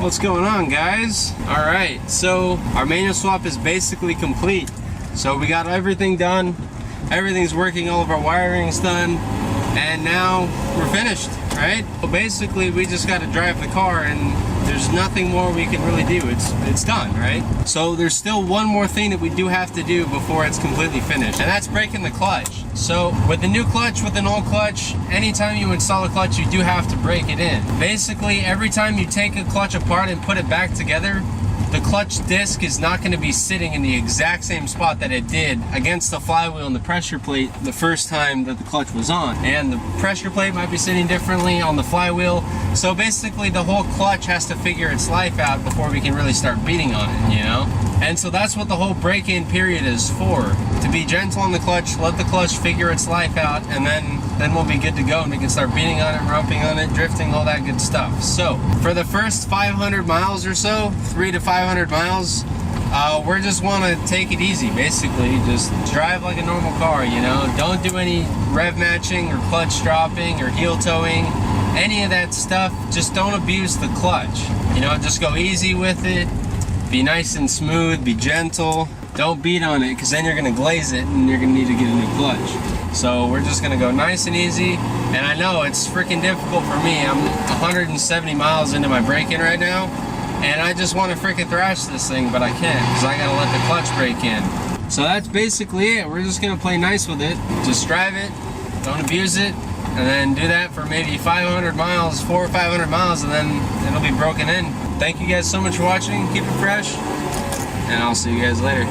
What's going on, guys? All right, so our manual swap is basically complete. So we got everything done. Everything's working, all of our wiring's done. And now we're finished, right? Well, basically we just got to drive the car and there's nothing more we can really do. It's done, right? So there's still one more thing that we do have to do before it's completely finished, and that's breaking the clutch. So with the new clutch, with an old clutch, anytime you install a clutch, you do have to break it in. Basically, every time you take a clutch apart and put it back together, the clutch disc is not going to be sitting in the exact same spot that it did against the flywheel and the pressure plate the first time that the clutch was on. And the pressure plate might be sitting differently on the flywheel. So basically the whole clutch has to figure its life out before we can really start beating on it, you know? And so that's what the whole break-in period is for. To be gentle on the clutch, let the clutch figure its life out, and then we'll be good to go and we can start beating on it, rumping on it, drifting, all that good stuff. So for the first 500 miles or so, 300 to 500 miles, we just want to take it easy, basically. Just drive like a normal car, you know? Don't do any rev matching or clutch dropping or heel towing, any of that stuff. Just don't abuse the clutch. You know, just go easy with it. Be nice and smooth, be gentle. Don't beat on it, because then you're gonna glaze it and you're gonna need to get a new clutch. So we're just gonna go nice and easy. And I know it's freaking difficult for me. I'm 170 miles into my break-in right now, and I just want to freaking thrash this thing, but I can't, because I gotta let the clutch break in. So that's basically it. We're just gonna play nice with it. Just drive it, don't abuse it, and then do that for maybe 500 miles, 400 or 500 miles, and then it'll be broken in. Thank you guys so much for watching. Keep it fresh, and I'll see you guys later.